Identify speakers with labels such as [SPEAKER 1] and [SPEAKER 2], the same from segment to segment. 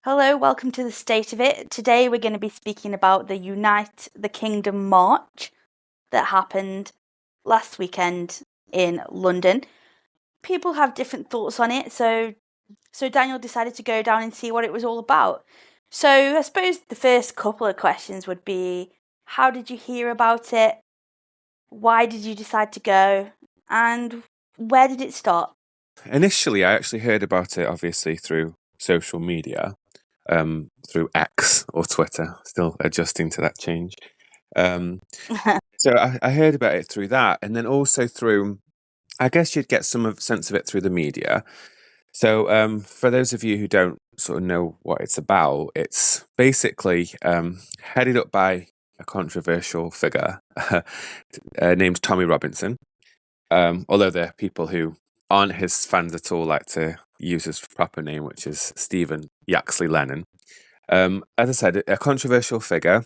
[SPEAKER 1] Hello, welcome to the State of It. Today we're going to be speaking about the Unite the Kingdom March that happened last weekend in London. People have different thoughts on it, so Daniel decided to go down and see what it was all about. So I suppose the first couple of questions would be, how did you hear about it? Why did you decide to go? And where did it start?
[SPEAKER 2] Initially, I actually heard about it, obviously, through social media, through X or Twitter, still adjusting to that change. So I heard about it through that, and then also through, I guess you'd get some sense of it through the media. So for those of you who don't sort of know what it's about, it's basically headed up by a controversial figure named Tommy Robinson. Although there are people who aren't his fans at all like to use his proper name, which is Stephen Yaxley Lennon. As I said, a controversial figure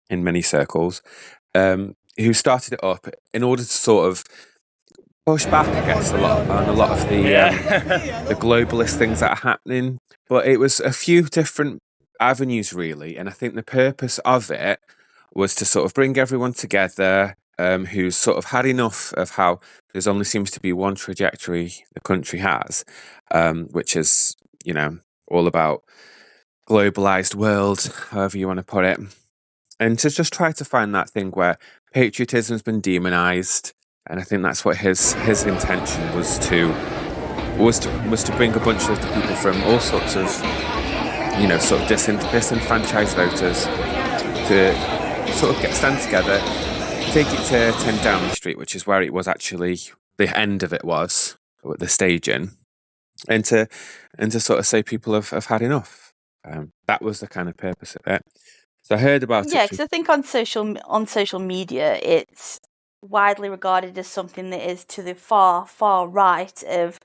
[SPEAKER 2] in many circles, who started it up in order to sort of push back, I guess, on a lot of the globalist things that are happening. But it was a few different avenues, really, and I think the purpose of it was to sort of bring everyone together, who's sort of had enough of how there's only seems to be one trajectory the country has, which is, all about globalized world, however you want to put it, and to just try to find that thing where patriotism's been demonized. And I think that's what his intention was to bring a bunch of people from all sorts of sort of disenfranchised voters to sort of stand together, take it to 10 Downing Street, which is where it was actually, the end of it was, the staging, and to sort of say people have had enough. That was the kind of purpose of it. So I heard about
[SPEAKER 1] Yeah,
[SPEAKER 2] it.
[SPEAKER 1] because I think on social media, it's widely regarded as something that is to the far right of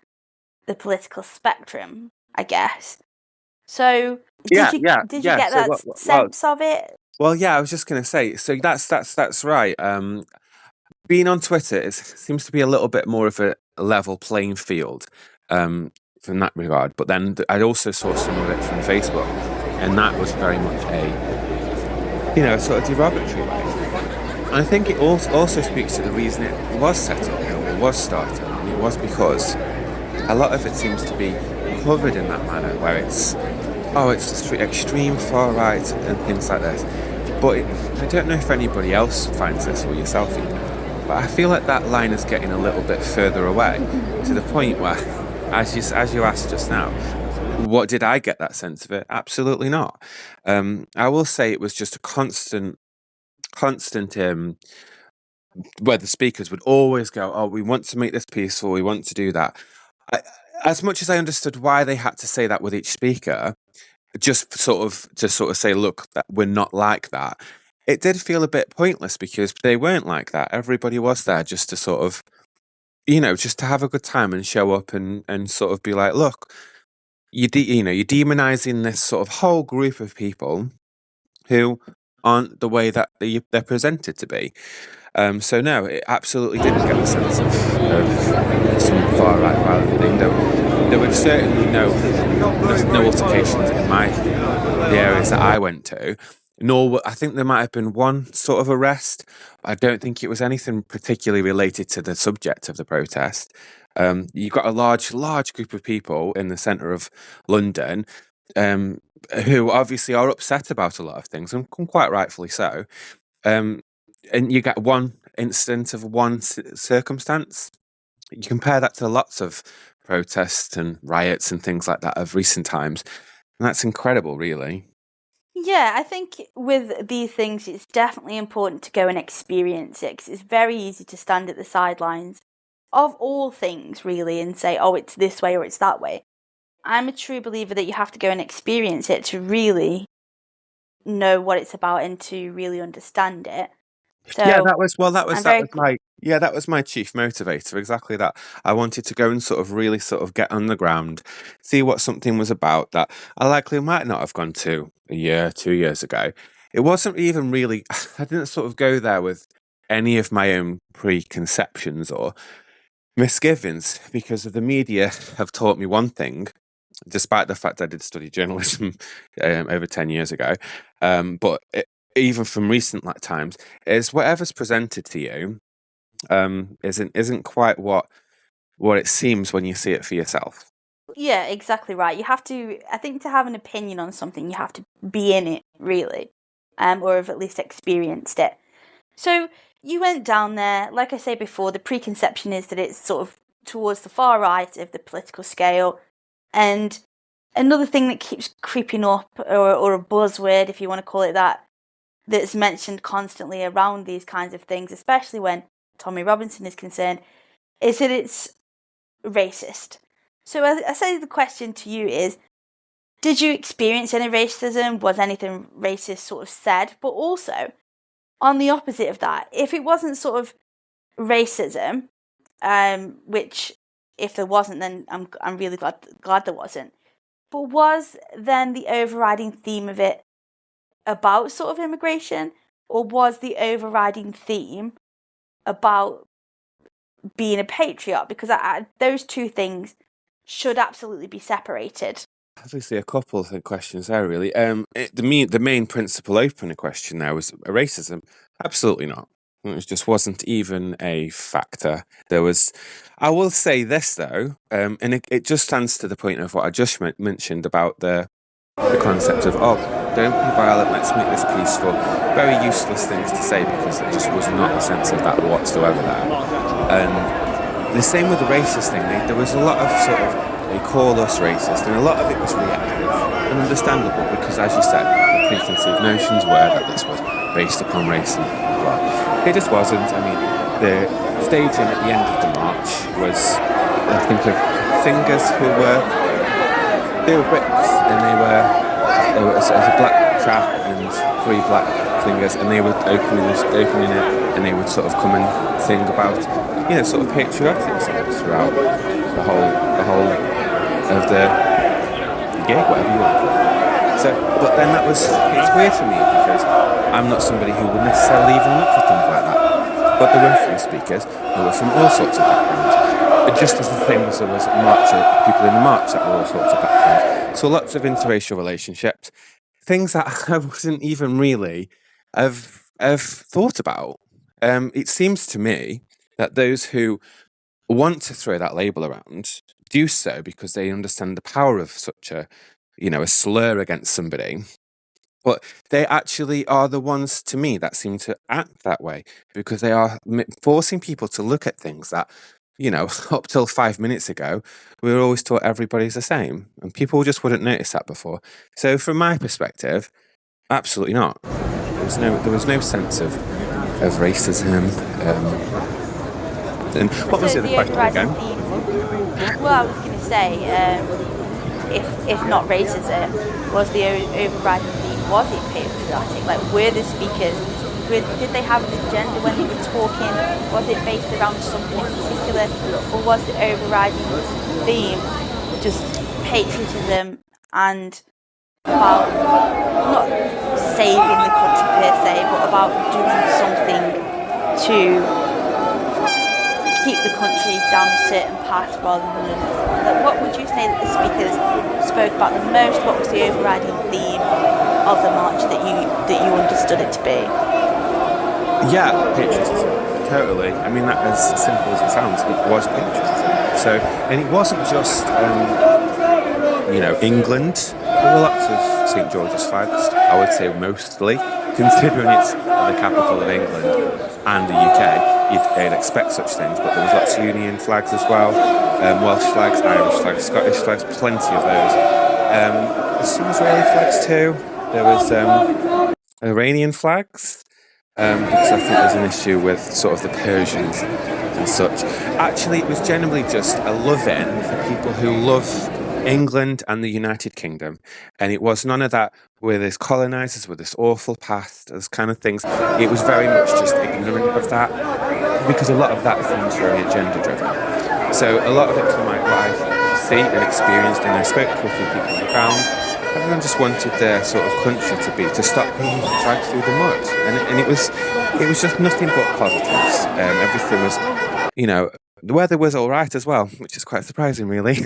[SPEAKER 1] the political spectrum, I guess. So
[SPEAKER 2] Yeah,
[SPEAKER 1] did you
[SPEAKER 2] yeah,
[SPEAKER 1] did you
[SPEAKER 2] yeah.
[SPEAKER 1] get
[SPEAKER 2] So
[SPEAKER 1] that sense of it?
[SPEAKER 2] well, yeah. I was just going to say. So that's right. Being on Twitter seems to be a little bit more of a level playing field, from that regard. But then I also saw some of it from Facebook, and that was very much a sort of derogatory way. And I think it also speaks to the reason it was set up, it was started, and it was because a lot of it seems to be covered in that manner, where it's extreme far right and things like this. But I don't know if anybody else finds this or yourself even, but I feel like that line is getting a little bit further away, to the point where, as you asked just now, what did I get that sense of it? Absolutely not. I will say it was just a constant where the speakers would always go, "Oh, we want to make this peaceful. We want to do that." As much as I understood why they had to say that with each speaker, just to sort of say, "Look, that we're not like that." It did feel a bit pointless because they weren't like that. Everybody was there just to sort of, just to have a good time and show up and sort of be like, "Look, you're demonizing this sort of whole group of people who aren't the way that they're presented to be." So no, it absolutely didn't get the sense of some far right violent thing. There were certainly no altercations in the areas that I went to. Nor I think there might have been one sort of arrest. I don't think it was anything particularly related to the subject of the protest. You've got a large group of people in the centre of London, who obviously are upset about a lot of things, and quite rightfully so. And you get one incident of one circumstance. You compare that to lots of protests and riots and things like that of recent times, and that's incredible, really.
[SPEAKER 1] Yeah, I think with these things, it's definitely important to go and experience it, because it's very easy to stand at the sidelines of all things, really, and say, "Oh, it's this way or it's that way." I'm a true believer that you have to go and experience it to really know what it's about and to really understand it.
[SPEAKER 2] Yeah,
[SPEAKER 1] So I'm
[SPEAKER 2] that
[SPEAKER 1] very
[SPEAKER 2] was my chief motivator. Exactly that. I wanted to go and sort of really sort of get on the ground, see what something was about that I likely might not have gone to a year, 2 years ago. It wasn't even really. I didn't sort of go there with any of my own preconceptions or misgivings, because of the media have taught me one thing, despite the fact I did study journalism over 10 years ago. Even from recent times, is whatever's presented to you isn't quite what it seems when you see it for yourself.
[SPEAKER 1] Yeah, exactly right. You have to, I think, to have an opinion on something, you have to be in it, really, or have at least experienced it. So you went down there. Like I say before, the preconception is that it's sort of towards the far right of the political scale. And another thing that keeps creeping up, or a buzzword, if you want to call it that, that's mentioned constantly around these kinds of things, especially when Tommy Robinson is concerned, is that it's racist. So I say the question to you is, did you experience any racism? Was anything racist sort of said? But also, on the opposite of that, if it wasn't sort of racism, which if there wasn't, then I'm really glad there wasn't. But was then the overriding theme of it about sort of immigration, or was the overriding theme about being a patriot? Because those two things should absolutely be separated.
[SPEAKER 2] Obviously, a couple of questions there, really. The main principal opener question there was racism. Absolutely not. It just wasn't even a factor. I will say this though, and it just stands to the point of what I just mentioned about the concept of, don't be violent, let's make this peaceful. Very useless things to say, because there just was not a sense of that whatsoever there. And the same with the racist thing. There was a lot of sort of, they call us racist, and a lot of it was reactive and understandable, because, as you said, the preconceived notions were that this was based upon race. And, well, it just wasn't. I mean, the staging at the end of the march was, I think of fingers who were Brits, and they were sort of a black chap and 3 black fingers, and they were opening it, and they would sort of come and sing about, sort of patriotic songs throughout the whole of the gig, whatever you want. So, but then it's weird for me, because I'm not somebody who would necessarily even look for things like that. But there were free speakers who were from all sorts of backgrounds. Just as the same as there was people in the march that were all sorts of backgrounds. So lots of interracial relationships, things that I wasn't even really have thought about. It seems to me that those who want to throw that label around do so because they understand the power of such a slur against somebody. But they actually are the ones, to me, that seem to act that way, because they are forcing people to look at things that, up till 5 minutes ago, we were always taught everybody's the same, and people just wouldn't notice that before. So from my perspective, absolutely not. There was no sense of racism. And what was the other question again?
[SPEAKER 1] Well, I was going to say, if not racism, was the overriding theme, was it patriotic? Like, were the speakers, did they have an agenda when they were talking? Was it based around something in particular? Or was the overriding theme just patriotism and about not saving the country per se, but about doing something to keep the country down a certain path rather than another? Like, what would you say that the speakers spoke about the most? What was the overriding theme of the march that you understood it to be?
[SPEAKER 2] Yeah, patriotism. Totally. I mean, that, as simple as it sounds, it was patriotism. So, and it wasn't just England. There were lots of St. George's flags. I would say mostly, considering it's the capital of England and the UK. You'd expect such things, but there was lots of Union flags as well, Welsh flags, Irish flags, Scottish flags, plenty of those. Some Israeli flags too. There was Iranian flags, because I think there's an issue with sort of the Persians and such. Actually, it was generally just a love-in for people who love England and the United Kingdom, and it was none of that with this colonisers, with this awful past, those kind of things. It was very much just ignorant of that, because a lot of that seems very agenda driven. So a lot of it from my life see and experienced, and I spoke to a few people I found, everyone just wanted their sort of country to stop being dragged through the mud, and it was just nothing but positives. Everything was, the weather was all right as well, which is quite surprising, really.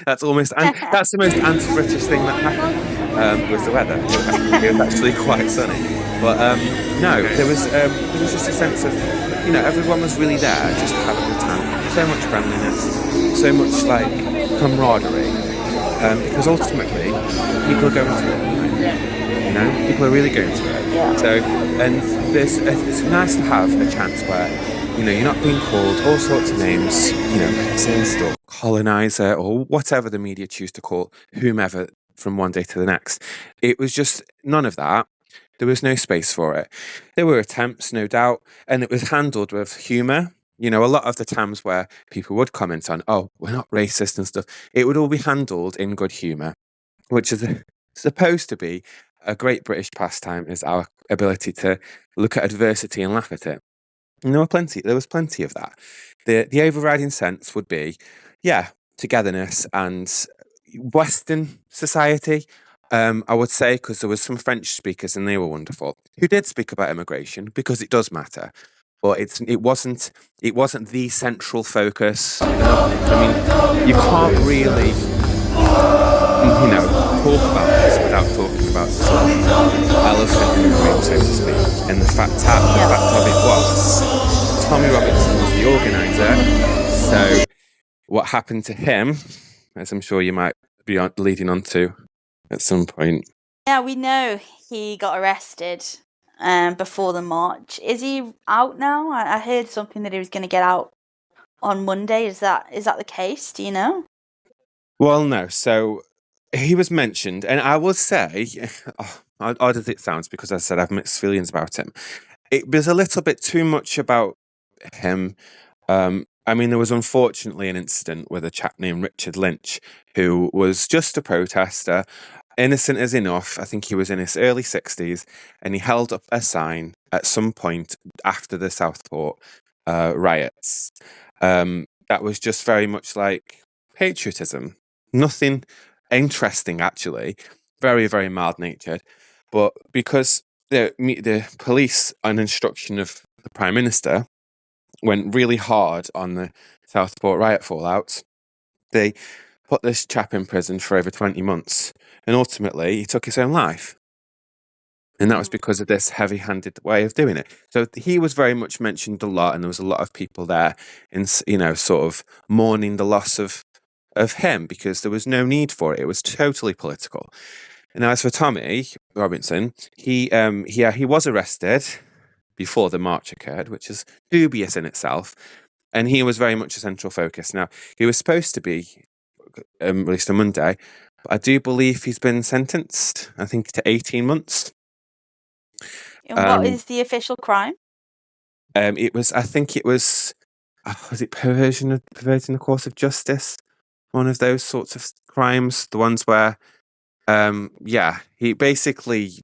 [SPEAKER 2] That's that's the most anti-British thing that happened. Was the weather. It was actually quite sunny, but no, there was just a sense of, everyone was really there, just to have a good time. So much friendliness, so much like camaraderie, because ultimately people are going through it. People are really going through it.
[SPEAKER 1] Yeah.
[SPEAKER 2] So, and it's nice to have a chance where, you're not being called all sorts of names, racist or colonizer or whatever the media choose to call whomever from one day to the next. It was just none of that. There was no space for it. There were attempts, no doubt, and it was handled with humour. A lot of the times where people would comment on, oh, we're not racist and stuff, it would all be handled in good humour, which is supposed to be a great British pastime, is our ability to look at adversity and laugh at it. And there was plenty of that. The overriding sense would be, togetherness and Western society. I would say, because there was some French speakers and they were wonderful, who did speak about immigration because it does matter, but it wasn't the central focus. I mean, you can't really talk about this without talking about the sort of elephant in the room, so to speak. And the fact of it was, Tommy Robinson was the organizer. So what happened to him, as I'm sure you might be leading on to at some point.
[SPEAKER 1] Yeah, we know he got arrested before the march. Is he out now? I heard something that he was going to get out on Monday. Is that the case? Do you know?
[SPEAKER 2] Well, no. So he was mentioned, and I will say, odd as it sounds, because as I said, I have mixed feelings about him. It was a little bit too much about him. I mean, there was unfortunately an incident with a chap named Richard Lynch, who was just a protester, innocent as enough. I think he was in his early 60s, and he held up a sign at some point after the Southport riots. That was just very much like patriotism. Nothing interesting, actually. Very, very mild-natured. But because the police, on instruction of the Prime Minister, went really hard on the Southport riot fallout, they put this chap in prison for over 20 months. And ultimately, he took his own life. And that was because of this heavy-handed way of doing it. So he was very much mentioned a lot, and there was a lot of people there in, sort of mourning the loss of him, because there was no need for it. It was totally political. And as for Tommy Robinson, he was arrested before the march occurred, which is dubious in itself. And he was very much a central focus. Now, he was supposed to be released on Monday, but I do believe he's been sentenced, I think, to 18 months.
[SPEAKER 1] And what is the official crime?
[SPEAKER 2] I think it was it perverting the course of justice? One of those sorts of crimes, the ones where, he basically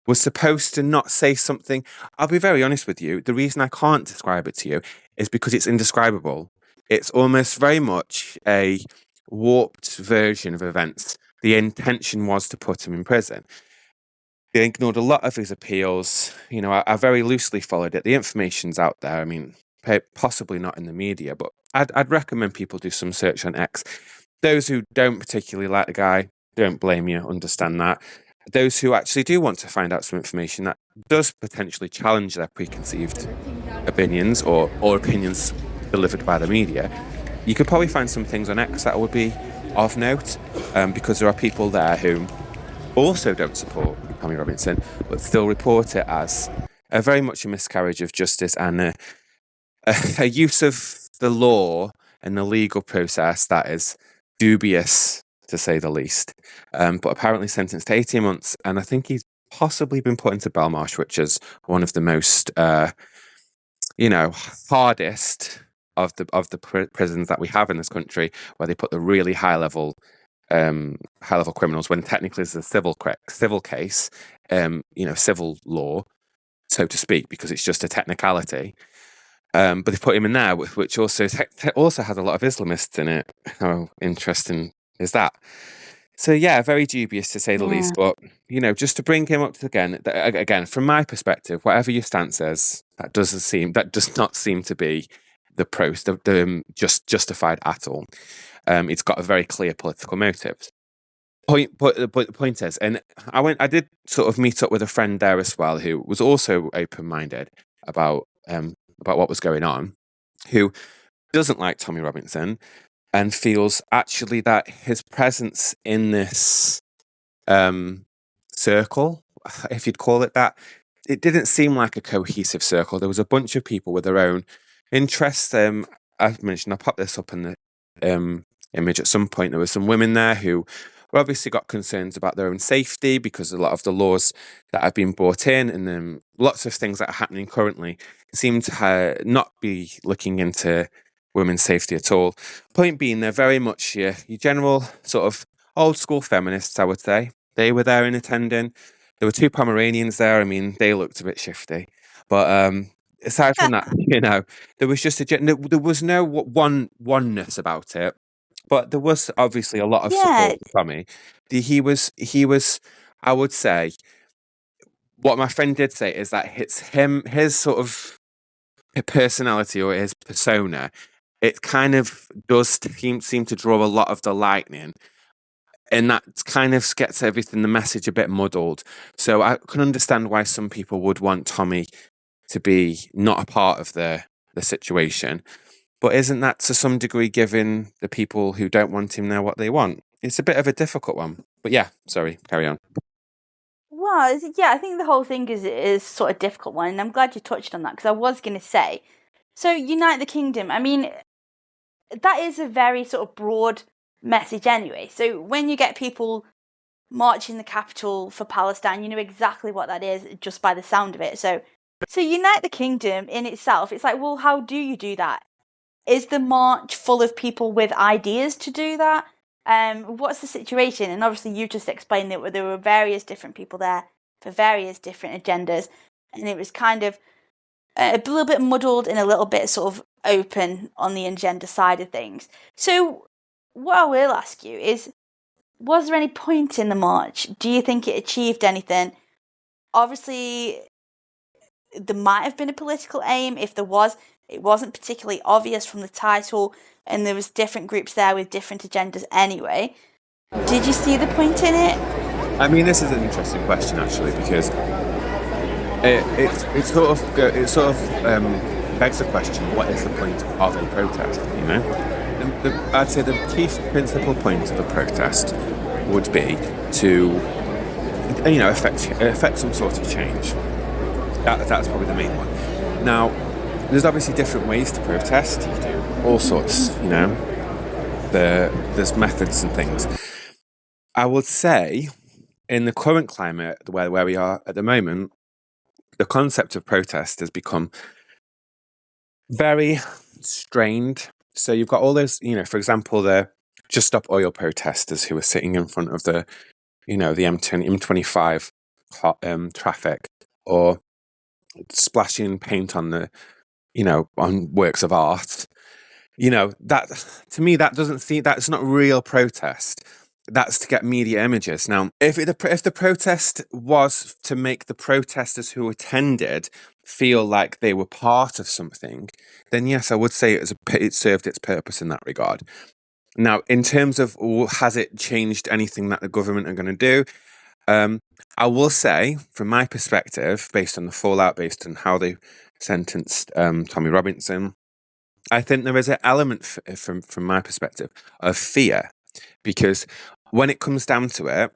[SPEAKER 2] was supposed to not say something. I'll be very honest with you. The reason I can't describe it to you is because it's indescribable. It's almost very much a warped version of events. The intention was to put him in prison. They ignored a lot of his appeals. I very loosely followed it. The information's out there. I mean, possibly not in the media, but I'd recommend people do some search on X. Those who don't particularly like the guy, don't blame you, understand that. Those who actually do want to find out some information that does potentially challenge their preconceived opinions or opinions delivered by the media, you could probably find some things on X that would be of note, because there are people there who also don't support Tommy Robinson, but still report it as very much a miscarriage of justice and a use of the law and the legal process that is dubious, to say the least. But apparently sentenced to 18 months, and I think he's possibly been put into Belmarsh, which is one of the most, hardest of the prisons that we have in this country, where they put the really high level criminals, when technically it's a civil case, civil law, so to speak, because it's just a technicality. But they put him in there, which also has a lot of Islamists in it. How interesting is that? So yeah, very dubious to say the least. But just to bring him up to again, from my perspective, whatever your stance is, that does not seem to be just justified at all. It's got a very clear political motive. But the point is, and I did sort of meet up with a friend there as well, who was also open-minded about what was going on, who doesn't like Tommy Robinson and feels actually that his presence in this circle, if you'd call it that, it didn't seem like a cohesive circle. There was a bunch of people with their own interests. I mentioned, I'll pop this up in the image at some point. There were some women there who obviously got concerns about their own safety because a lot of the laws that have been brought in and lots of things that are happening currently seem to not be looking into women's safety at all. Point being, they're very much your general sort of old school feminists, I would say. They were there in attending. There were 2 Pomeranians there. I mean, they looked a bit shifty. But aside from that, there was just there was no oneness about it. But there was obviously a lot of support for Tommy. He was, I would say, what my friend did say is that it's his sort of personality or his persona, it kind of does seem to draw a lot of the lightning. And that kind of gets the message a bit muddled. So I can understand why some people would want Tommy to be not a part of the situation. But isn't that to some degree giving the people who don't want him there what they want? It's a bit of a difficult one. But yeah, sorry, carry on.
[SPEAKER 1] Well, yeah, I think the whole thing is sort of difficult one, and I'm glad you touched on that, because I was going to say, so Unite the Kingdom, I mean, that is a very sort of broad message anyway. So when you get people marching the capital for Palestine, you know exactly what that is just by the sound of it. So Unite the Kingdom in itself, it's like, well, how do you do that? Is the march full of people with ideas to do that? What's the situation? And obviously you just explained that there were various different people there for various different agendas, and it was kind of a little bit muddled and a little bit sort of open on the agenda side of things. So what I will ask you is, was there any point in the march? Do you think it achieved anything? Obviously, there might have been a political aim. If there was, it wasn't particularly obvious from the title, and there was different groups there with different agendas anyway. Did you see the point in it?
[SPEAKER 2] I mean, this is an interesting question actually, because it sort of begs the question: what is the point of a protest? You know, I'd say the key principal point of a protest would be to, affect some sort of change. That's probably the main one. Now, there's obviously different ways to protest. You do all sorts, there's methods and things. I would say, in the current climate where we are at the moment, the concept of protest has become very strained. So you've got all those, for example, the Just Stop Oil protesters who are sitting in front of the M25 traffic, or splashing paint on on works of art. That, to me, that's not real protest. That's to get media images. Now, if the protest was to make the protesters who attended feel like they were part of something, then yes, I would say it served its purpose in that regard. Now, in terms of has it changed anything that the government are going to do, I will say, from my perspective, based on the fallout, based on how they sentenced Tommy Robinson, I think there is an element from my perspective of fear, because when it comes down to it,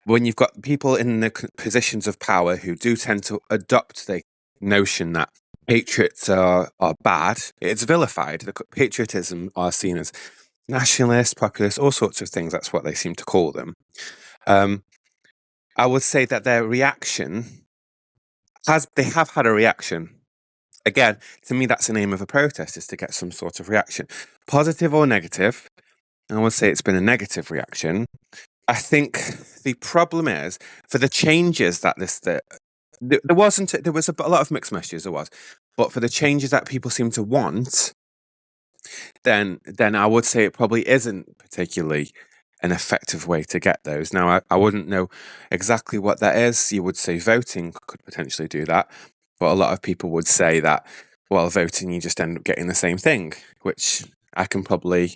[SPEAKER 2] when you've got people in the positions of power who do tend to adopt the notion that patriots are bad, it's vilified. The patriotism are seen as nationalist, populist, all sorts of things. That's what they seem to call them. I would say that their reaction they have had a reaction. Again, to me, that's the name of a protest, is to get some sort of reaction, positive or negative. I would say it's been a negative reaction. I think the problem is, for the changes that there was a lot of mixed messages, there was, but for the changes that people seem to want, then I would say it probably isn't particularly an effective way to get those. Now, I wouldn't know exactly what that is. You would say voting could potentially do that, but a lot of people would say that voting, you just end up getting the same thing, which I can probably,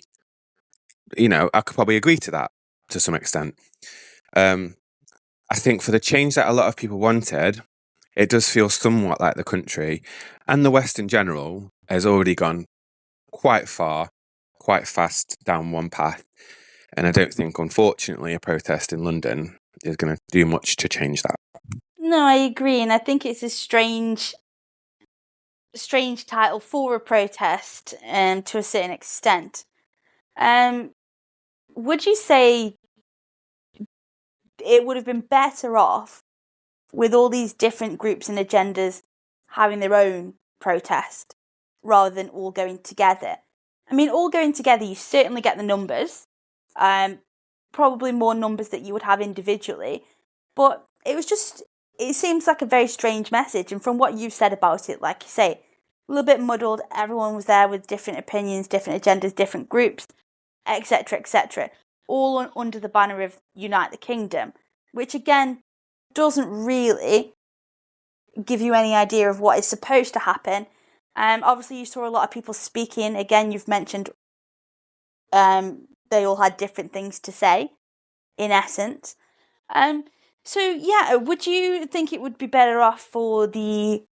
[SPEAKER 2] I could probably agree to that to some extent. I think for the change that a lot of people wanted, it does feel somewhat like the country and the West in general has already gone quite far, quite fast down one path. And I don't think, unfortunately, a protest in London is going to do much to change that.
[SPEAKER 1] No, I agree. And I think it's a strange title for a protest to a certain extent. Would you say it would have been better off with all these different groups and agendas having their own protest rather than all going together? I mean, all going together, you certainly get the numbers, probably more numbers that you would have individually, but it seems like a very strange message. And from what you've said about it, like you say, a little bit muddled. Everyone was there with different opinions, different agendas, different groups, etc., all under the banner of Unite the Kingdom, which again doesn't really give you any idea of what is supposed to happen. Obviously, you saw a lot of people speaking. Again, you've mentioned they all had different things to say, in essence. So, yeah, would you think it would be better off for the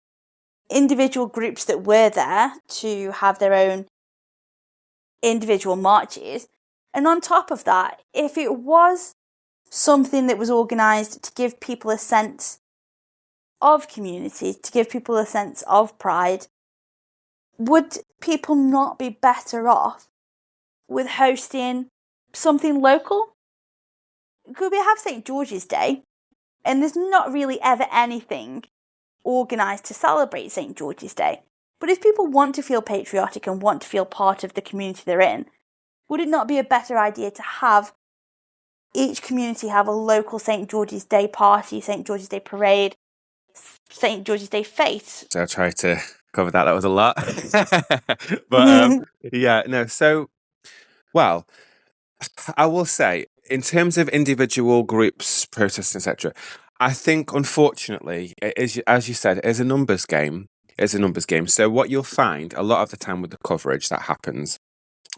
[SPEAKER 1] individual groups that were there to have their own individual marches? And on top of that, if it was something that was organised to give people a sense of community, to give people a sense of pride, would people not be better off with hosting something local? Could we have St. George's Day? And there's not really ever anything organised to celebrate St. George's Day. But if people want to feel patriotic and want to feel part of the community they're in, would it not be a better idea to have each community have a local St. George's Day party, St. George's Day parade, St. George's Day fete?
[SPEAKER 2] So I tried to cover that. That was a lot. But yeah, no. So, well, I will say, in terms of individual groups, protests, etc., I think, unfortunately, it is, as you said, it is a numbers game. It's a numbers game. So what you'll find a lot of the time with the coverage that happens,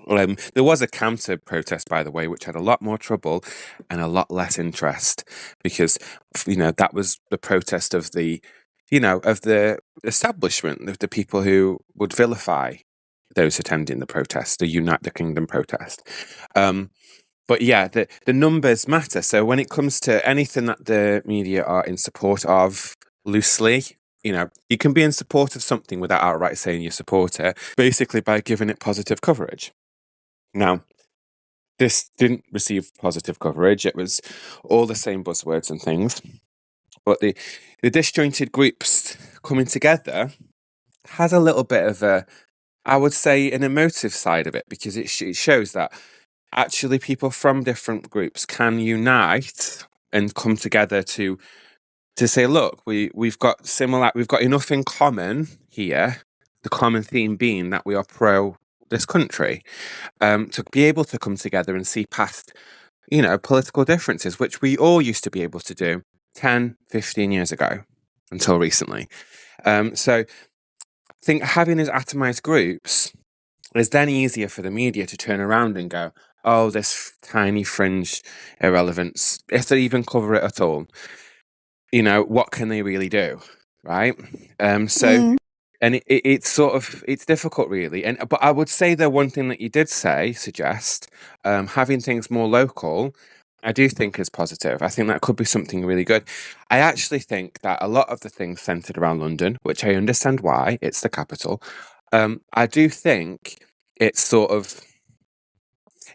[SPEAKER 2] there was a counter protest, by the way, which had a lot more trouble and a lot less interest because, that was the protest of the, of the establishment, of the people who would vilify those attending the protest, the Unite the Kingdom protest. But yeah, the numbers matter. So when it comes to anything that the media are in support of loosely, you can be in support of something without outright saying you support it, basically by giving it positive coverage. Now, this didn't receive positive coverage. It was all the same buzzwords and things. But the disjointed groups coming together has a little bit of I would say, an emotive side of it, because it shows that actually people from different groups can unite and come together to say, look, we've got enough in common here, the common theme being that we are pro this country, to be able to come together and see past, political differences, which we all used to be able to do 10, 15 years ago until recently. So I think having these atomized groups is then easier for the media to turn around and go, oh, this tiny fringe irrelevance, if they even cover it at all, what can they really do, right? And it's sort of, it's difficult really. But I would say the one thing that you did suggest, having things more local, I do think is positive. I think that could be something really good. I actually think that a lot of the things centered around London, which I understand why, it's the capital, I do think it's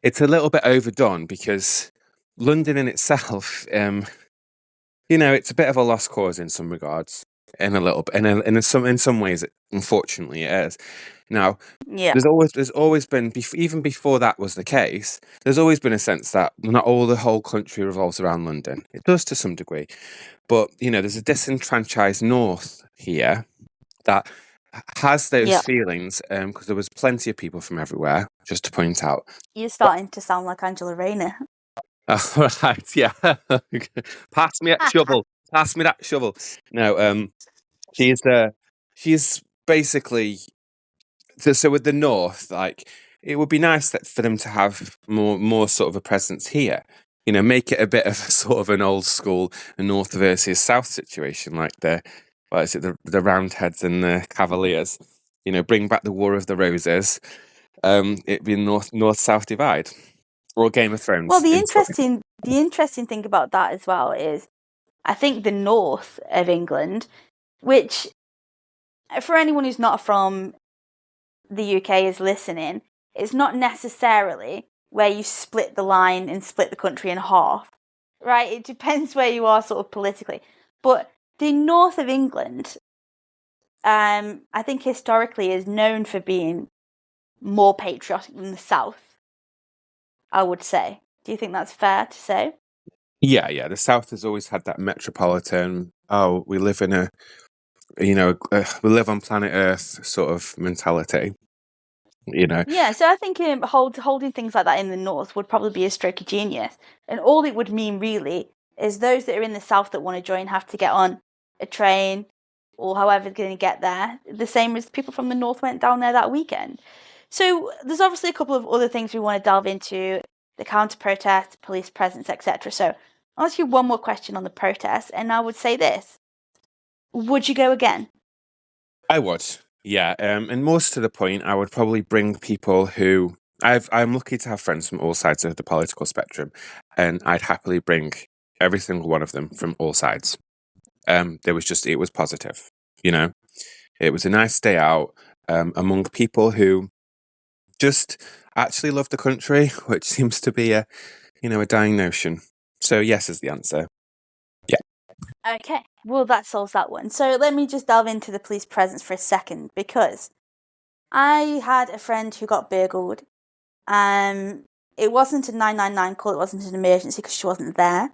[SPEAKER 2] it's a little bit overdone because London in itself, it's a bit of a lost cause in some regards, in a little bit, in some ways, unfortunately, it is. Now,
[SPEAKER 1] Yeah.
[SPEAKER 2] there's always been, even before that was the case, there's always been a sense that not all the whole country revolves around London. It does to some degree, but there's a disenfranchised north here that has those feelings, because there was plenty of people from everywhere, just to point out.
[SPEAKER 1] You're starting to sound like Angela Rayner.
[SPEAKER 2] Oh, right, yeah. Pass me that shovel. Pass me that shovel. No, she's basically So with the North, like, it would be nice for them to have more sort of a presence here. Make it a bit of a sort of an old school North versus South situation, like the Roundheads and the Cavaliers. Bring back the War of the Roses. It'd be North-South divide, or Game of Thrones.
[SPEAKER 1] Well, the interesting thing about that as well is, I think the north of England, which for anyone who's not from the UK is listening, it's not necessarily where you split the line and split the country in half, right? It depends where you are sort of politically. But the north of England, I think historically is known for being more patriotic than the south, I would say. Do you think that's fair to say?
[SPEAKER 2] Yeah. The South has always had that metropolitan, we live in we live on planet Earth sort of mentality.
[SPEAKER 1] Yeah, so I think holding things like that in the north would probably be a stroke of genius. And all it would mean really is those that are in the south that want to join have to get on a train or however they're going to get there. The same as people from the north went down there that weekend. So there's obviously a couple of other things we want to delve into: the counter-protest, police presence, etc. So I'll ask you one more question on the protest, and I would say this: would you go again?
[SPEAKER 2] I would. Yeah, and most to the point, I would probably bring people who I'm lucky to have friends from all sides of the political spectrum, and I'd happily bring every single one of them from all sides. It was positive, It was a nice day out among people who just actually love the country, which seems to be a dying notion. So yes is the answer. Yeah.
[SPEAKER 1] Okay, well, that solves that one. So let me just delve into the police presence for a second, because I had a friend who got burgled. It wasn't a 999 call, it wasn't an emergency because she wasn't there.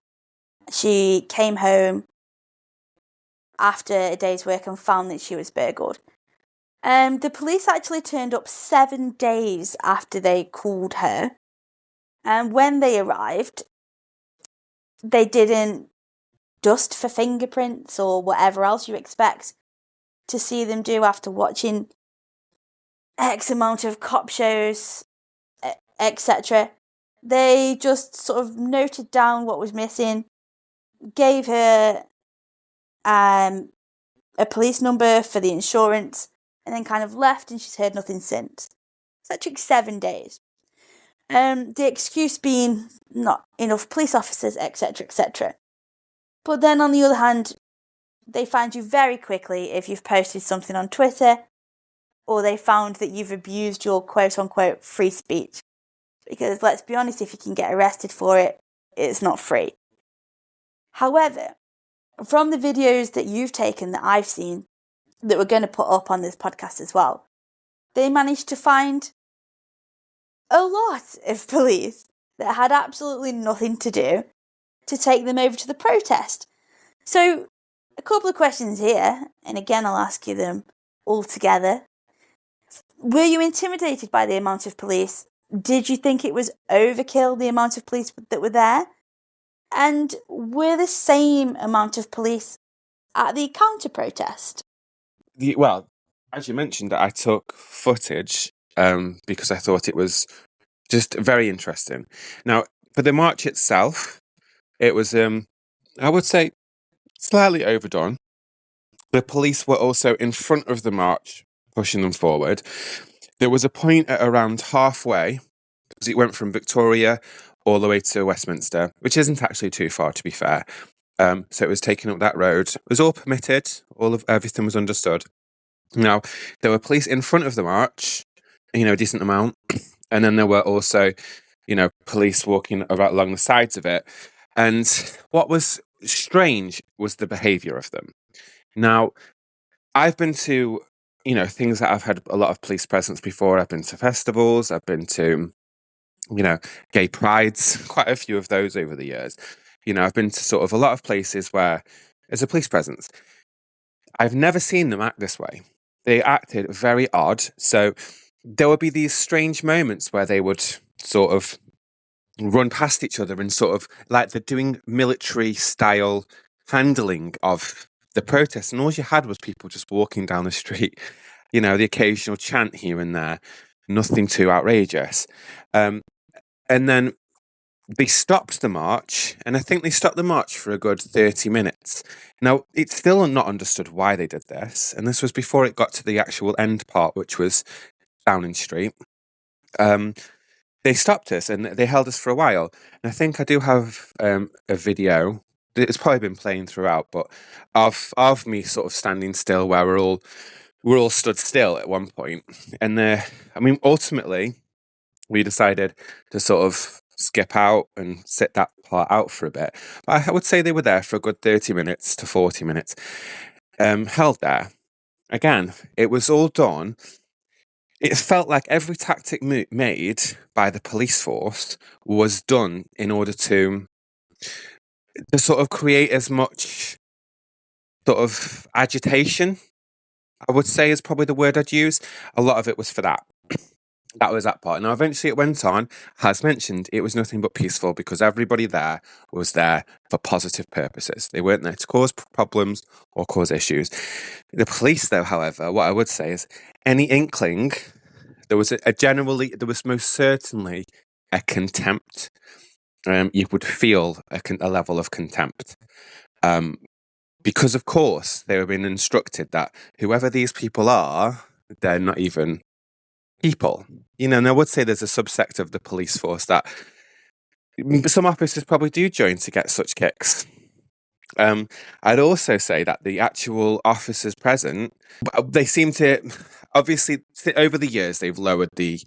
[SPEAKER 1] She came home after a day's work and found that she was burgled. The police actually turned up 7 days after they called her. And when they arrived, they didn't dust for fingerprints or whatever else you expect to see them do after watching X amount of cop shows, etc. They just sort of noted down what was missing, gave her a police number for the insurance, and then kind of left, and she's heard nothing since. So that took 7 days. The excuse being not enough police officers, etc., etc. But then on the other hand, they find you very quickly if you've posted something on Twitter, or they found that you've abused your quote-unquote free speech. Because let's be honest, if you can get arrested for it, it's not free. However, from the videos that you've taken that I've seen, that we're going to put up on this podcast as well, they managed to find a lot of police that had absolutely nothing to do to take them over to the protest. So, a couple of questions here, and again I'll ask you them all together. Were you intimidated by the amount of police? Did you think it was overkill, the amount of police that were there? And were the same amount of police at the counter-protest?
[SPEAKER 2] Well, as you mentioned, I took footage because I thought it was just very interesting. Now, for the march itself, it was, I would say, slightly overdone. The police were also in front of the march, pushing them forward. There was a point at around halfway, because it went from Victoria all the way to Westminster, which isn't actually too far, to be fair. So it was taking up that road. It was all permitted. Everything was understood. Now, there were police in front of the march, a decent amount. And then there were also, police walking along the sides of it. And what was strange was the behaviour of them. Now, I've been to, things that I've had a lot of police presence before. I've been to festivals. I've been to, gay prides, quite a few of those over the years. I've been to sort of a lot of places where there's a police presence. I've never seen them act this way. They acted very odd. So there would be these strange moments where they would sort of run past each other and sort of like they're doing military style handling of the protest. And all you had was people just walking down the street. the occasional chant here and there, nothing too outrageous. And then they stopped the march, and I think they stopped the march for a good 30 minutes. Now, it's still not understood why they did this, and this was before it got to the actual end part, which was Downing Street. They stopped us and they held us for a while. And I think I do have a video. It's probably been playing throughout, but of me sort of standing still, where we're all stood still at one point. And ultimately, we decided to sort of skip out and sit that part out for a bit. But I would say they were there for a good 30 minutes to 40 minutes, held there. Again, it was all done. It felt like every tactic made by the police force was done in order to sort of create as much sort of agitation, I would say, is probably the word I'd use. A lot of it was for that. That was that part. Now, eventually it went on. As mentioned, it was nothing but peaceful because everybody there was there for positive purposes. They weren't there to cause problems or cause issues. The police, though, however, what I would say is any inkling, there was there was most certainly a contempt. You would feel a level of contempt. Because, of course, they were being instructed that whoever these people are, they're not even people. And I would say there's a subsect of the police force that some officers probably do join to get such kicks. I'd also say that the actual officers present, they seem to, obviously, over the years, they've lowered the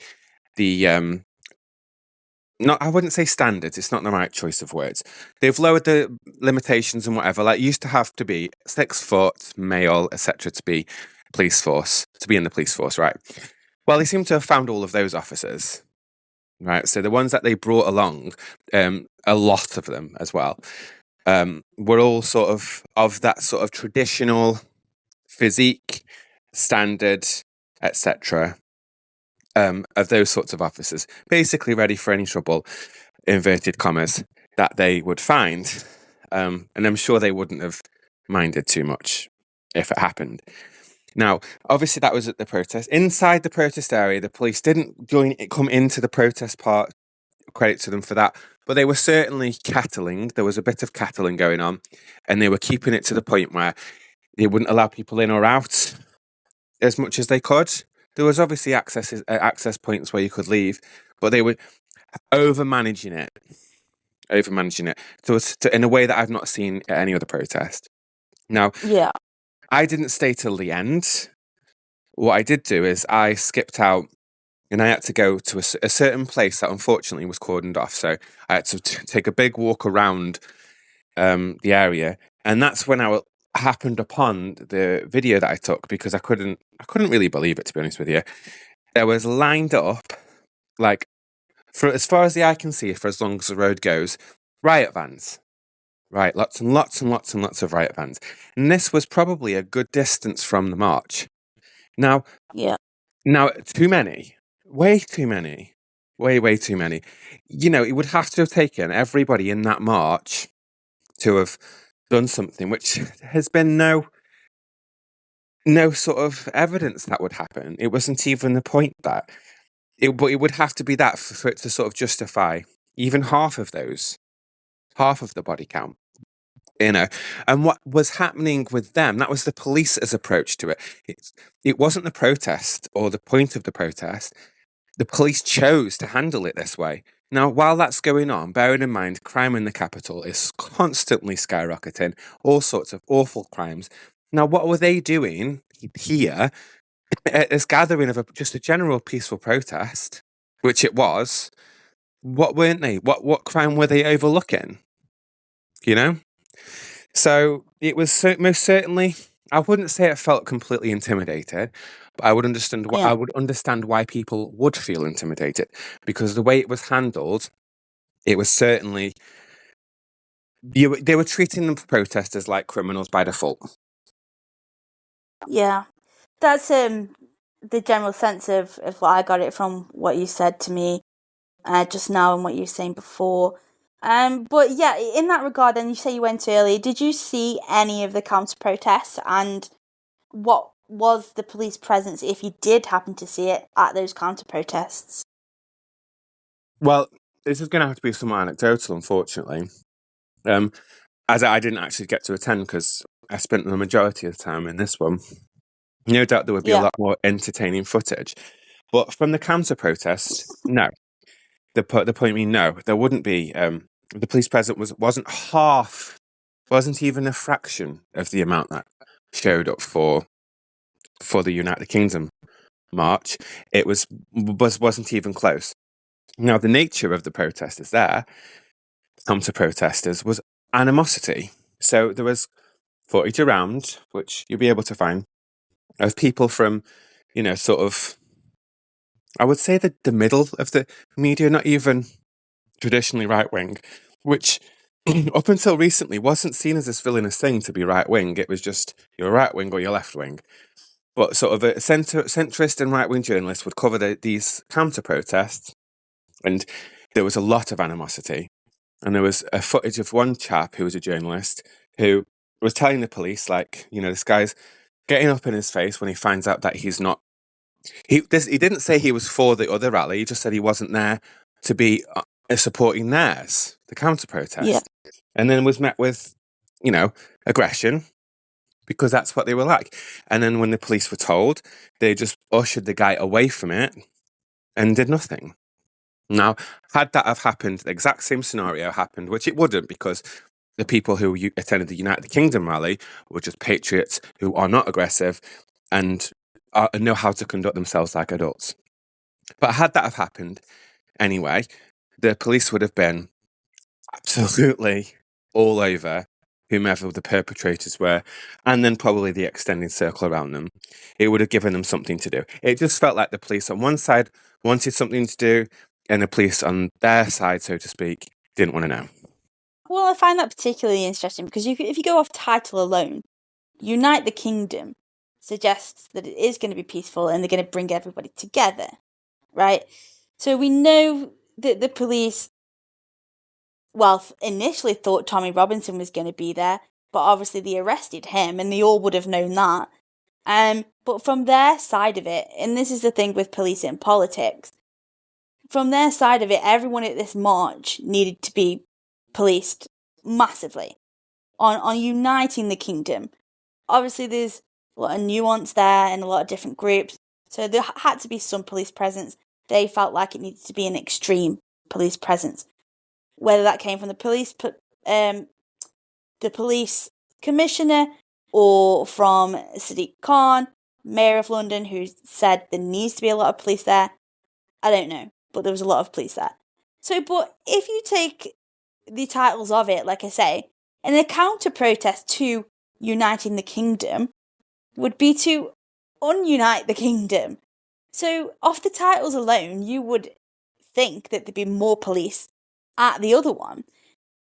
[SPEAKER 2] not, I wouldn't say standards, it's not the right choice of words. They've lowered the limitations and whatever. Like, used to have to be 6 foot, male, etc. to be in the police force, right? Well, they seem to have found all of those officers, right? So the ones that they brought along, a lot of them as well, were all sort of that sort of traditional physique, standard, etc. Of those sorts of officers, basically ready for any trouble, inverted commas, that they would find. And I'm sure they wouldn't have minded too much if it happened. Now, obviously, that was at the protest. Inside the protest area, the police didn't come into the protest part. Credit to them for that. But they were certainly cattling. There was a bit of cattling going on, and they were keeping it to the point where they wouldn't allow people in or out as much as they could. There was obviously access points where you could leave, but they were over-managing it. So in a way that I've not seen at any other protest. Now,
[SPEAKER 1] Yeah.
[SPEAKER 2] I didn't stay till the end. What I did do is I skipped out and I had to go to a certain place that unfortunately was cordoned off. So I had to take a big walk around the area. And that's when I happened upon the video that I took, because I couldn't really believe it, to be honest with you. There was lined up, like, for as far as the eye can see, for as long as the road goes, riot vans. Right, lots and lots and lots and lots of riot vans. And this was probably a good distance from the march. Now, too many. Way too many. Way too many. It would have to have taken everybody in that march to have done something, which has been no sort of evidence that would happen. It wasn't even the point that. But it would have to be that for it to sort of justify even half of the body count. And what was happening with them, that was the police's approach to it. It wasn't the protest or the point of the protest. The police chose to handle it this way. Now, while that's going on, bearing in mind, crime in the capital is constantly skyrocketing, all sorts of awful crimes. Now, what were they doing here at this gathering of just a general peaceful protest, which it was? What weren't they? What crime were they overlooking? So it was most certainly, I wouldn't say it felt completely intimidated, but I would understand why people would feel intimidated, because the way it was handled, it was certainly, they were treating the protesters like criminals by default.
[SPEAKER 1] Yeah, that's the general sense of what I got it from what you said to me just now and what you were saying before. But yeah, in that regard, and you say you went early, did you see any of the counter protests, and what was the police presence, if you did happen to see it, at those counter-protests?
[SPEAKER 2] Well, this is going to have to be somewhat anecdotal, unfortunately. As I didn't actually get to attend because I spent the majority of the time in this one. No doubt there would be a lot more entertaining footage. But from the counter-protests, no. The point being, no, there wouldn't be. The police presence wasn't even a fraction of the amount that showed up for the United Kingdom march. It wasn't even close. Now, the nature of the protesters there, counter-protesters, was animosity. So there was footage around, which you'll be able to find, of people from, sort of, I would say the middle of the media, not even traditionally right-wing, which up until recently wasn't seen as this villainous thing to be right-wing. It was just you're right-wing or you're left-wing. But sort of a centrist and right-wing journalists would cover these counter-protests, and there was a lot of animosity. And there was a footage of one chap who was a journalist who was telling the police, this guy's getting up in his face when he finds out that he's not. He didn't say he was for the other rally. He just said he wasn't there to be supporting theirs, the counter-protest.
[SPEAKER 1] Yeah.
[SPEAKER 2] And then was met with, aggression, because that's what they were like. And then when the police were told, they just ushered the guy away from it and did nothing. Now, had that have happened, the exact same scenario happened, which it wouldn't, because the people who attended the United Kingdom rally were just patriots who are not aggressive and know how to conduct themselves like adults. But had that have happened anyway, the police would have been absolutely all over whomever the perpetrators were, and then probably the extended circle around them. It would have given them something to do. It just felt like the police on one side wanted something to do, and the police on their side, so to speak, didn't want to know.
[SPEAKER 1] Well, I find that particularly interesting because if you go off title alone, Unite the Kingdom suggests that it is going to be peaceful and they're going to bring everybody together, right? So we know that the police, initially thought Tommy Robinson was going to be there, but obviously they arrested him and they all would have known that. But from their side of it, and this is the thing with police in politics, from their side of it, everyone at this march needed to be policed massively on uniting the kingdom. Obviously, there's a lot of nuance there and a lot of different groups, so there had to be some police presence. They felt like it needed to be an extreme police presence, whether that came from the police commissioner or from Sadiq Khan, Mayor of London, who said there needs to be a lot of police there. I don't know, but there was a lot of police there. So, but if you take the titles of it, like I say, and a counter-protest to uniting the kingdom would be to unite the kingdom. So, off the titles alone, you would think that there'd be more police at the other one.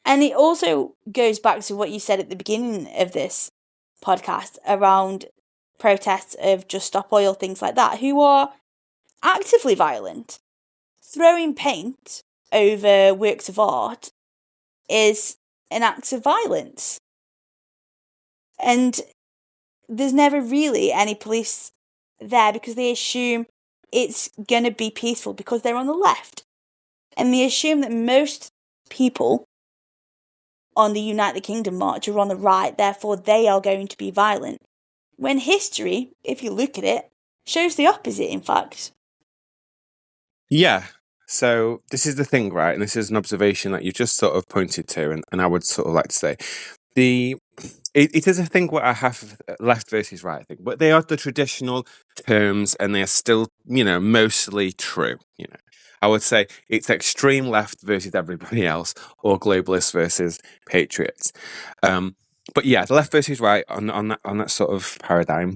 [SPEAKER 1] And it also goes back to what you said at the beginning of this podcast around protests of Just Stop Oil, things like that, who are actively violent. Throwing paint over works of art is an act of violence. And there's never really any police there because they assume it's going to be peaceful because they're on the left. And they assume that most people on the Unite the Kingdom march are on the right, therefore they are going to be violent. When history, if you look at it, shows the opposite, in fact.
[SPEAKER 2] Yeah. So this is the thing, right? And this is an observation that you just sort of pointed to, and I would sort of like to say, it is a thing what I have left versus right thing, but they are the traditional terms, and they are still, mostly true. I would say it's extreme left versus everybody else, or globalists versus patriots. But yeah, the left versus right on that sort of paradigm.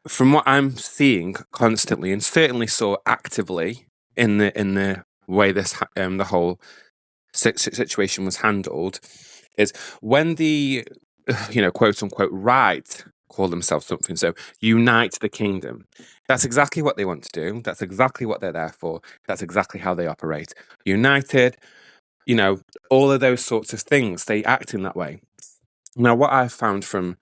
[SPEAKER 2] From what I'm seeing constantly, and certainly saw actively in the way this the whole situation was handled, is when the quote unquote right call themselves something. So unite the kingdom. That's exactly what they want to do. That's exactly what they're there for. That's exactly how they operate. United, all of those sorts of things. They act in that way. Now, what I've found from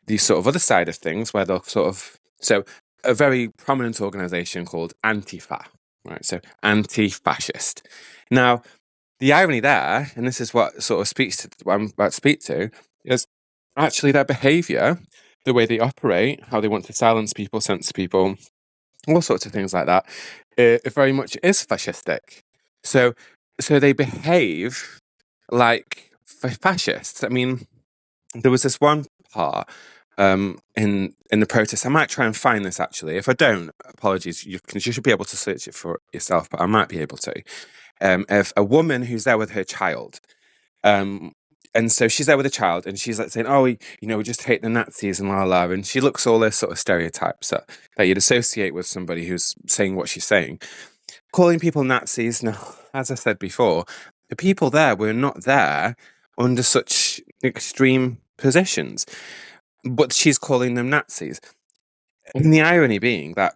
[SPEAKER 2] the sort of other side of things where they'll sort of, so a very prominent organization called Antifa, right? So anti-fascist. Now, the irony there, and this is what sort of speaks to what I'm about to speak to, is actually their behavior, the way they operate, how they want to silence people, censor people, all sorts of things like that, it very much is fascistic. So, so they behave like fascists. I mean, there was this one part in the protest. I might try and find this actually. If I don't, apologies. You should be able to search it for yourself, but I might be able to. Of a woman who's there with her child. And so she's there with a child, and she's like saying, "Oh, we just hate the Nazis and la la." And she looks all those sort of stereotypes that you'd associate with somebody who's saying what she's saying, calling people Nazis. Now, as I said before, the people there were not there under such extreme positions, but she's calling them Nazis. And the irony being that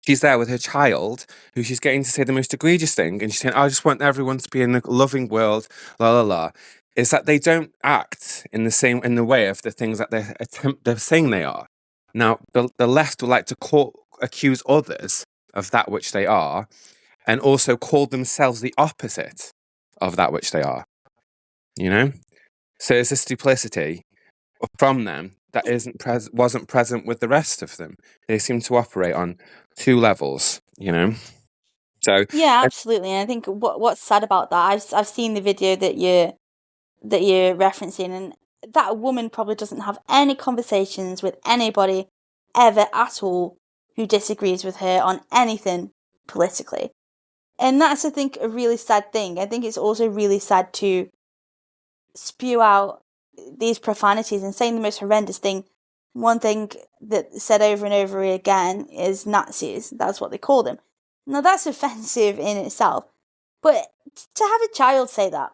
[SPEAKER 2] she's there with her child, who she's getting to say the most egregious thing, and she's saying, "I just want everyone to be in a loving world, la la la." Is that they don't act in the way of the things that they're saying they are. Now, the left would like to accuse others of that which they are, and also call themselves the opposite of that which they are. You know, so it's this duplicity from them that wasn't present with the rest of them. They seem to operate on two levels. So
[SPEAKER 1] Yeah, absolutely. And I think what's sad about that, I've seen the video that you're referencing, and that woman probably doesn't have any conversations with anybody ever at all who disagrees with her on anything politically. And that's, I think, a really sad thing. I think it's also really sad to spew out these profanities and saying the most horrendous thing. One thing that said over and over again is Nazis. That's what they call them. Now, that's offensive in itself. But to have a child say that,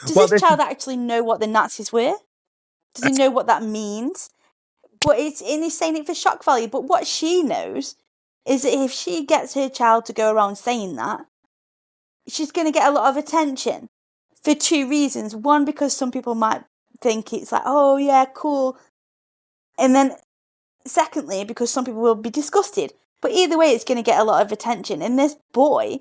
[SPEAKER 1] does this child actually know what the Nazis were? Does he know what that means? But he's saying it for shock value. But what she knows is that if she gets her child to go around saying that, she's going to get a lot of attention for two reasons. One, because some people might think it's like, oh yeah, cool. And then secondly, because some people will be disgusted. But either way, it's going to get a lot of attention. And this boy,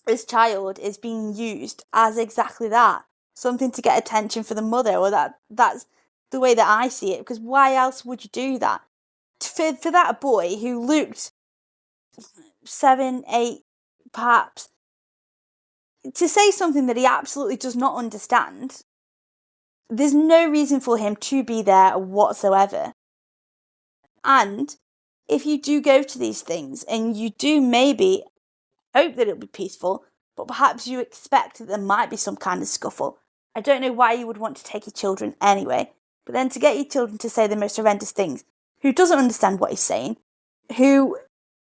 [SPEAKER 1] this child is being used as exactly that. Something to get attention for the mother, or that's the way that I see it. Because why else would you do that? For that boy who looked 7, 8, perhaps, to say something that he absolutely does not understand, there's no reason for him to be there whatsoever. And if you do go to these things and you do maybe hope that it'll be peaceful, but perhaps you expect that there might be some kind of scuffle, I don't know why you would want to take your children anyway. But then to get your children to say the most horrendous things, who doesn't understand what he's saying, who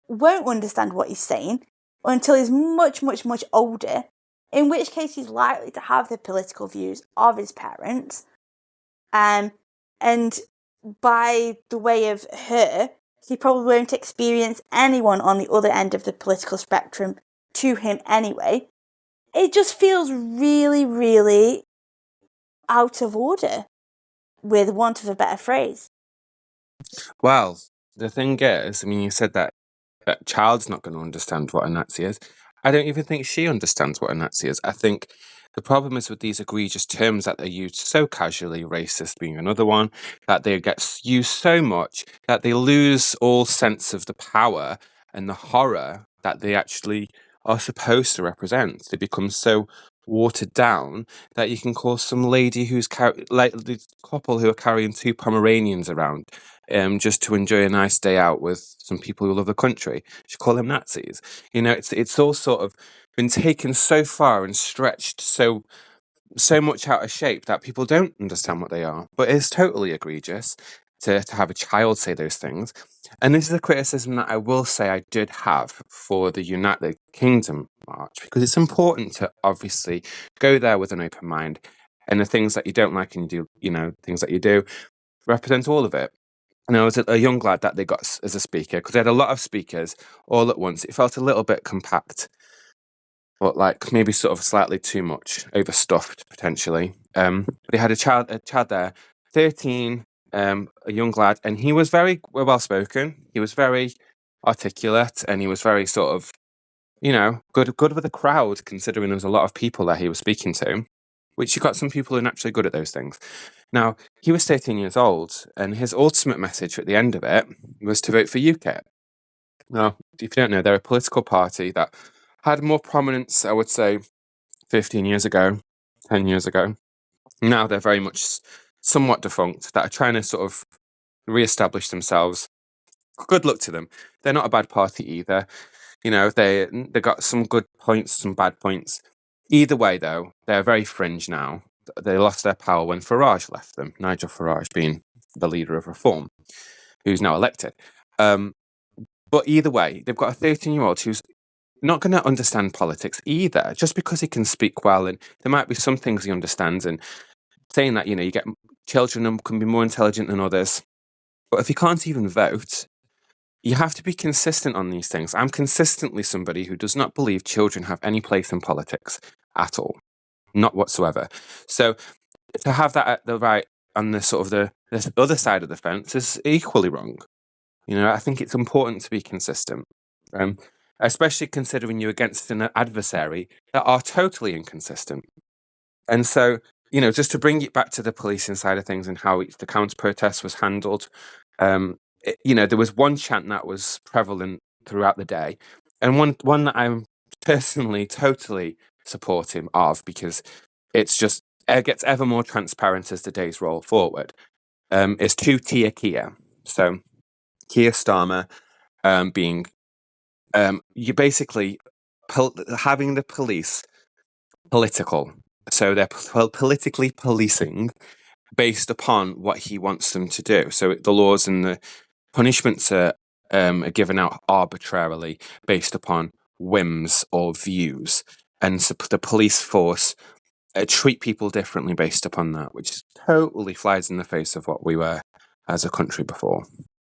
[SPEAKER 1] won't understand what he's saying until he's much, much, much older, in which case he's likely to have the political views of his parents. And by the way of her, he probably won't experience anyone on the other end of the political spectrum to him anyway. It just feels really, really out of order, with want of a better phrase.
[SPEAKER 2] Well, the thing is, I mean, you said that child's not going to understand what a Nazi is. I don't even think she understands what a Nazi is. I think the problem is with these egregious terms that they use so casually, racist being another one, that they get used so much that they lose all sense of the power and the horror that they actually are supposed to represent. They become so watered down that you can call some lady who's like the couple who are carrying 2 Pomeranians around just to enjoy a nice day out with some people who love the country. You call them Nazis. It's all sort of been taken so far and stretched so much out of shape that people don't understand what they are. But it's totally egregious to have a child say those things. And this is a criticism that I will say I did have for the United Kingdom March, because it's important to obviously go there with an open mind, and the things that you don't like and you do, things that you do, represent all of it. And I was a young lad that they got as a speaker, because they had a lot of speakers all at once. It felt a little bit compact. but like maybe sort of slightly too much, overstuffed potentially. But he had a child there, 13, a young lad, and he was very well spoken. He was very articulate, and he was very sort of, good with the crowd, considering there was a lot of people that he was speaking to. Which you got some people who are naturally good at those things. Now, he was 13 years old, and his ultimate message at the end of it was to vote for UKIP. Now, if you don't know, they're a political party that had more prominence, I would say, 15 years ago, 10 years ago. Now they're very much somewhat defunct, that are trying to sort of re-establish themselves. Good luck to them. They're not a bad party either. They got some good points, some bad points. Either way, though, they're very fringe now. They lost their power when Farage left them, Nigel Farage being the leader of Reform, who's now elected. But either way, they've got a 13-year-old who's not going to understand politics either, just because he can speak well, and there might be some things he understands, and saying that, you get children who can be more intelligent than others. But if you can't even vote, you have to be consistent on these things. I'm consistently somebody who does not believe children have any place in politics at all. Not whatsoever. So to have that at the right on the sort of the other side of the fence is equally wrong. I think it's important to be consistent, especially considering you're against an adversary that are totally inconsistent. And so, just to bring it back to the policing side of things and how the counter-protest was handled, there was one chant that was prevalent throughout the day, and one that I'm personally totally supportive of, because it gets ever more transparent as the days roll forward, is to Tia Keir. So Keir Starmer being you basically having the police political. So they're politically policing based upon what he wants them to do. So the laws and the punishments are given out arbitrarily based upon whims or views. And so the police force treat people differently based upon that, which totally flies in the face of what we were as a country before.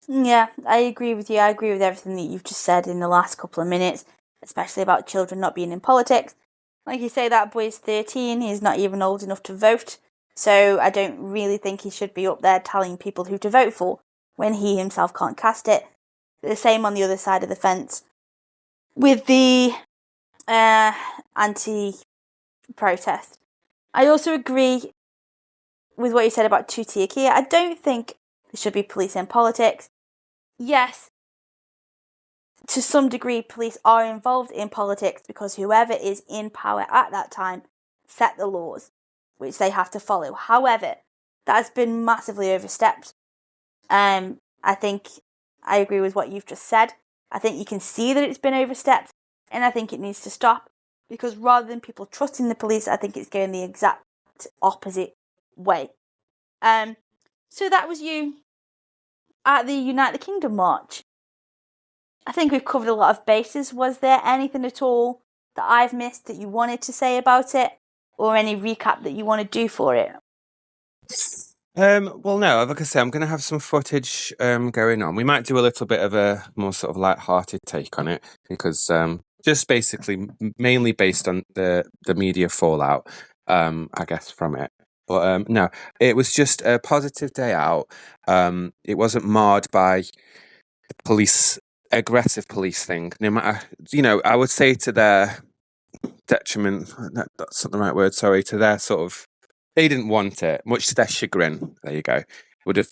[SPEAKER 1] Yeah, I agree with you. I agree with everything that you've just said in the last couple of minutes, especially about children not being in politics. Like you say, that boy's 13, he's not even old enough to vote, so I don't really think he should be up there telling people who to vote for when he himself can't cast it. The same on the other side of the fence with the anti-protest. I also agree with what you said about Tuti Akia. I don't think there should be police in politics. Yes, to some degree, police are involved in politics because whoever is in power at that time set the laws, which they have to follow. However, that has been massively overstepped. I think I agree with what you've just said. I think you can see that it's been overstepped, and I think it needs to stop, because rather than people trusting the police, I think it's going the exact opposite way. So that was you at the Unite the Kingdom march. I think we've covered a lot of bases. Was there anything at all that I've missed that you wanted to say about it, or any recap that you want to do for it?
[SPEAKER 2] Well, no, like I say, I'm going to have some footage going on. We might do a little bit of a more sort of light-hearted take on it, because just basically mainly based on the media fallout, I guess, from it. But no, it was just a positive day out. It wasn't marred by the aggressive police thing. No matter, I would say to their detriment, that's not the right word, sorry, to their sort of, they didn't want it, much to their chagrin. There you go.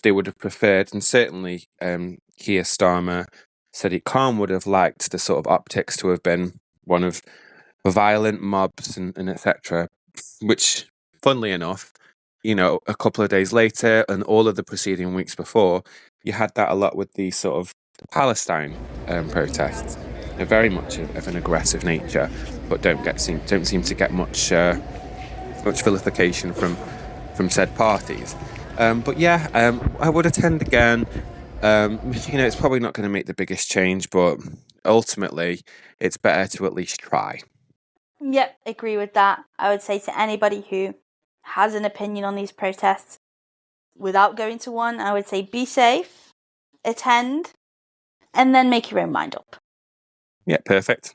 [SPEAKER 2] They would have preferred, and certainly Keir Starmer, Sadiq Khan would have liked the sort of optics to have been one of violent mobs and etc. Which, funnily enough, a couple of days later and all of the preceding weeks before, you had that a lot with the sort of Palestine protests. They're very much of an aggressive nature, but don't seem to get much vilification from said parties. But yeah, I would attend again. It's probably not going to make the biggest change, but ultimately, it's better to at least try.
[SPEAKER 1] Yep, agree with that. I would say to anybody who has an opinion on these protests, without going to one, I would say be safe, attend, and then make your own mind up.
[SPEAKER 2] Yeah, perfect.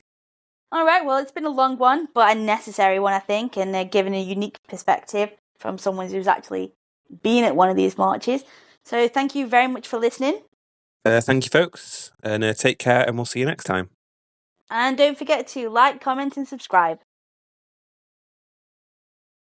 [SPEAKER 1] All right, well, it's been a long one, but a necessary one, I think, and given a unique perspective from someone who's actually been at one of these marches. So thank you very much for listening.
[SPEAKER 2] Thank you, folks, and take care, and we'll see you next time.
[SPEAKER 1] And don't forget to like, comment, and subscribe.